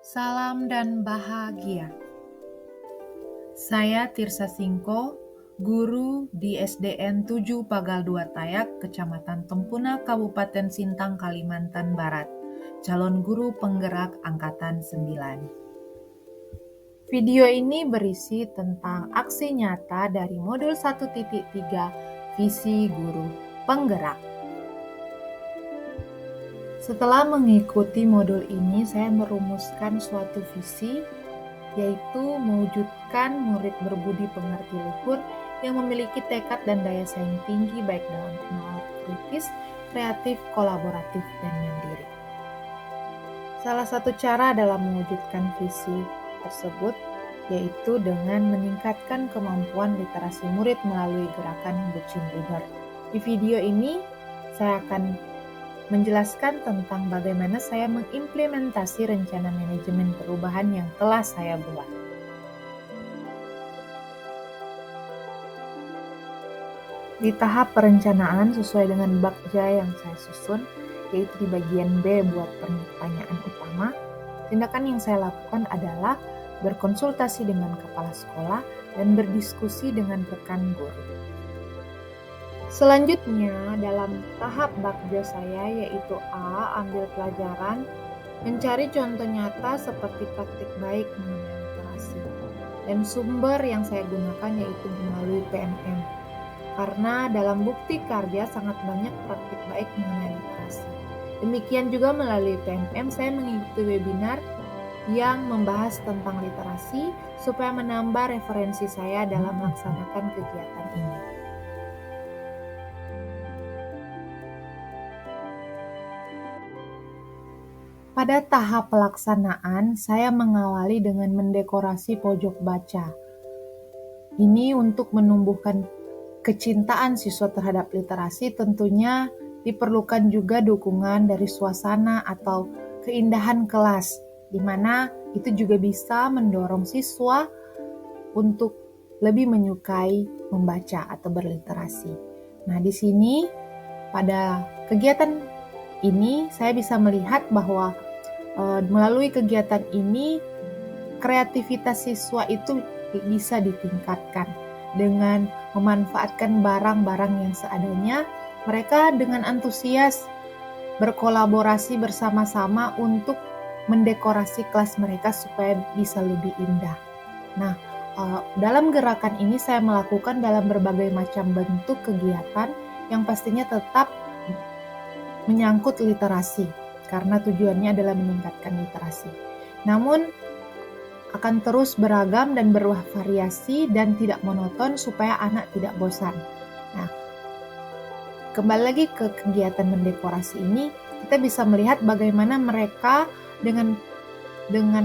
Salam dan bahagia. Saya Tirsa Singko, guru di SDN 7 Pagal 2 Tayak, Kecamatan Tempuna, Kabupaten Sintang, Kalimantan Barat. Calon guru penggerak Angkatan 9. Video ini berisi tentang aksi nyata dari modul 1.3 Visi Guru Penggerak. Setelah mengikuti modul ini, saya merumuskan suatu visi, yaitu mewujudkan murid berbudi pekerti luhur yang memiliki tekad dan daya saing tinggi baik dalam nalar kritis, kreatif, kolaboratif, dan mandiri. Salah satu cara dalam mewujudkan visi tersebut yaitu dengan meningkatkan kemampuan literasi murid melalui gerakan Bucin Leader. Di video ini saya akan menjelaskan tentang bagaimana saya mengimplementasi rencana manajemen perubahan yang telah saya buat. Di tahap perencanaan sesuai dengan bakja yang saya susun, yaitu di bagian B buat pertanyaan utama, tindakan yang saya lakukan adalah berkonsultasi dengan kepala sekolah dan berdiskusi dengan rekan guru. Selanjutnya, dalam tahap bakja saya yaitu A, ambil pelajaran, mencari contoh nyata seperti praktik baik mengenai literasi. Dan sumber yang saya gunakan yaitu melalui PMM. Karena dalam bukti karya sangat banyak praktik baik mengenai literasi. Demikian juga melalui PMM saya mengikuti webinar yang membahas tentang literasi supaya menambah referensi saya dalam melaksanakan kegiatan ini. Pada tahap pelaksanaan, saya mengawali dengan mendekorasi pojok baca. Ini untuk menumbuhkan kecintaan siswa terhadap literasi, tentunya diperlukan juga dukungan dari suasana atau keindahan kelas, di mana itu juga bisa mendorong siswa untuk lebih menyukai membaca atau berliterasi. Nah, di sini pada kegiatan ini saya bisa melihat bahwa melalui kegiatan ini, kreativitas siswa itu bisa ditingkatkan dengan memanfaatkan barang-barang yang seadanya. Mereka dengan antusias berkolaborasi bersama-sama untuk mendekorasi kelas mereka supaya bisa lebih indah. Nah, dalam gerakan ini saya melakukan dalam berbagai macam bentuk kegiatan yang pastinya tetap menyangkut literasi, karena tujuannya adalah meningkatkan literasi. Namun, akan terus beragam dan bervariasi dan tidak monoton supaya anak tidak bosan. Nah, kembali lagi ke kegiatan mendekorasi ini, kita bisa melihat bagaimana mereka dengan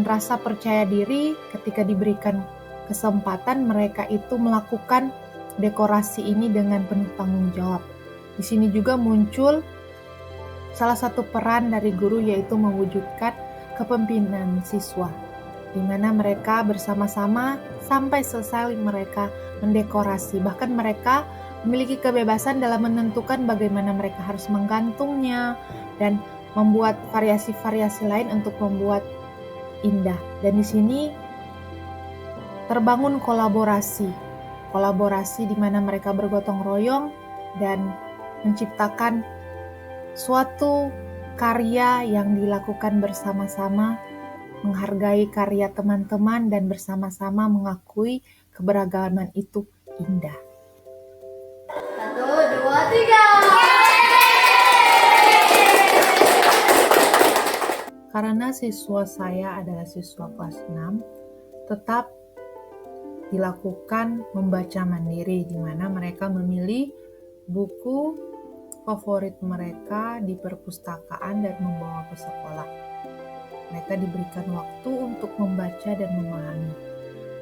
rasa percaya diri ketika diberikan kesempatan, mereka itu melakukan dekorasi ini dengan penuh tanggung jawab. Di sini juga muncul salah satu peran dari guru yaitu mewujudkan kepemimpinan siswa, di mana mereka bersama-sama sampai selesai mereka mendekorasi. Bahkan mereka memiliki kebebasan dalam menentukan bagaimana mereka harus menggantungnya dan membuat variasi-variasi lain untuk membuat indah. Dan di sini terbangun kolaborasi di mana mereka bergotong royong dan menciptakan suatu karya yang dilakukan bersama-sama, menghargai karya teman-teman dan bersama-sama mengakui keberagaman itu indah. 1, 2, 3. Karena siswa saya adalah siswa kelas 6, tetap dilakukan membaca mandiri, di mana mereka memilih buku favorit mereka di perpustakaan dan membawa ke sekolah. Mereka diberikan waktu untuk membaca dan memahami.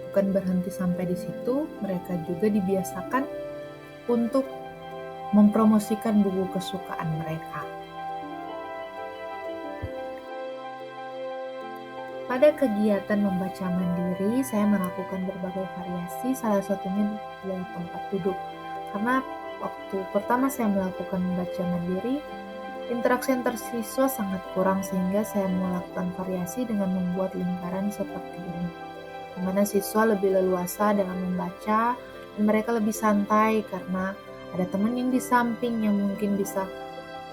Bukan berhenti sampai di situ, mereka juga dibiasakan untuk mempromosikan buku kesukaan mereka. Pada kegiatan membaca mandiri, saya melakukan berbagai variasi, salah satunya adalah tempat duduk. Karena waktu pertama saya melakukan membaca mandiri, Interaksi antar siswa sangat kurang sehingga saya melakukan variasi dengan membuat lingkaran seperti ini, di mana siswa lebih leluasa dalam membaca dan mereka lebih santai karena ada teman yang di samping yang mungkin bisa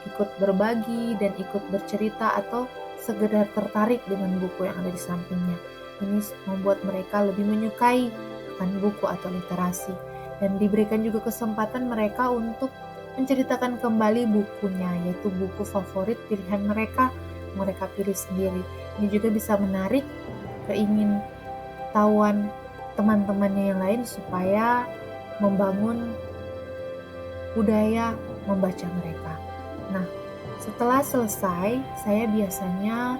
ikut berbagi dan ikut bercerita atau sekedar tertarik dengan buku yang ada di sampingnya. Ini membuat mereka lebih menyukai akan buku atau literasi, dan diberikan juga kesempatan mereka untuk menceritakan kembali bukunya, yaitu buku favorit pilihan mereka pilih sendiri. Ini juga bisa menarik keingintahuan teman-temannya yang lain supaya membangun budaya membaca mereka. Nah, setelah selesai, saya biasanya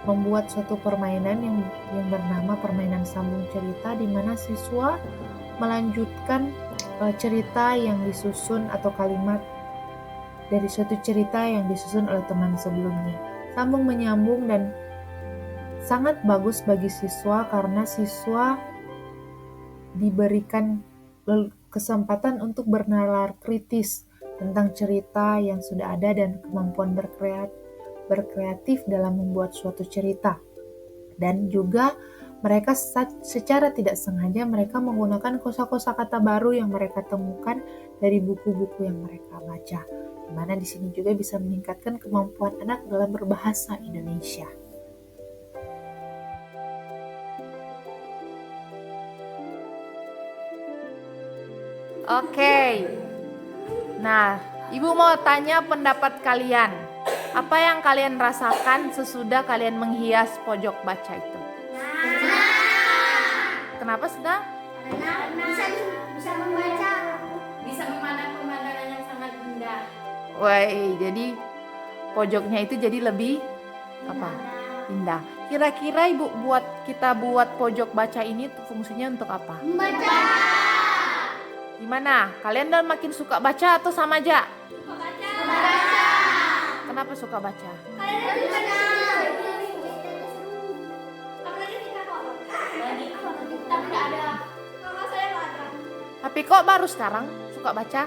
membuat suatu permainan yang bernama permainan sambung cerita, di mana siswa melanjutkan cerita yang disusun atau kalimat dari suatu cerita yang disusun oleh teman sebelumnya. Sambung menyambung dan sangat bagus bagi siswa karena siswa diberikan kesempatan untuk bernalar kritis tentang cerita yang sudah ada dan kemampuan berkreatif dalam membuat suatu cerita. Dan juga mereka secara tidak sengaja mereka menggunakan kosa-kosa kata baru yang mereka temukan dari buku-buku yang mereka baca. Di mana di sini juga bisa meningkatkan kemampuan anak dalam berbahasa Indonesia. Oke. Nah, Ibu mau tanya pendapat kalian. Apa yang kalian rasakan sesudah kalian menghias pojok baca itu? Kenapa sudah? Karena bisa membaca. Bisa memandang pemandangan yang sangat indah. Wah, jadi pojoknya itu jadi lebih apa? Indah. Kira-kira Ibu kita buat pojok baca ini fungsinya untuk apa? Membaca. Gimana? Kalian udah makin suka baca atau sama aja? Membaca. Kenapa suka baca? Kalian lebih benar. Apalagi kita kok. Tapi nggak ada. Kalau saya nggak ada. Tapi kok baru sekarang suka baca?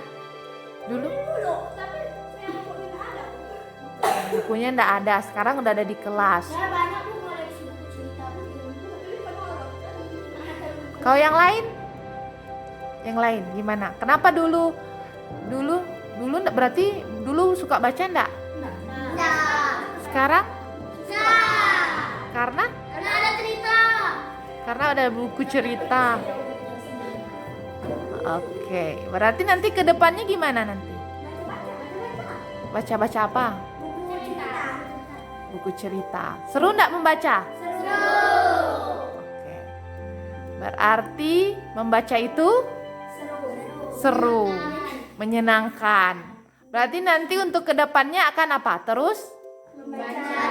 Dulu Dulu, tapi saya bukunya nggak ada. bukunya ndak ada, sekarang udah ada di kelas. Saya banyak bu koleksi buku cerita buku. Tapi penolong. Kau yang lain? Yang lain gimana? Kenapa dulu berarti dulu suka baca ndak? Nah. Sekarang? Nah. Karena Ada cerita. ada buku cerita. Oke, berarti nanti ke depannya gimana nanti? Baca-baca apa? Buku cerita. Buku cerita. Seru ndak membaca? Seru. Oke. Berarti membaca itu seru, menyenangkan. Berarti nanti untuk kedepannya akan apa? Terus? Membaca.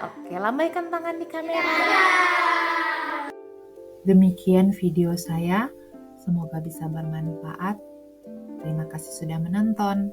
Oke, lambaikan tangan di kamera. Demikian video saya, semoga bisa bermanfaat. Terima kasih sudah menonton.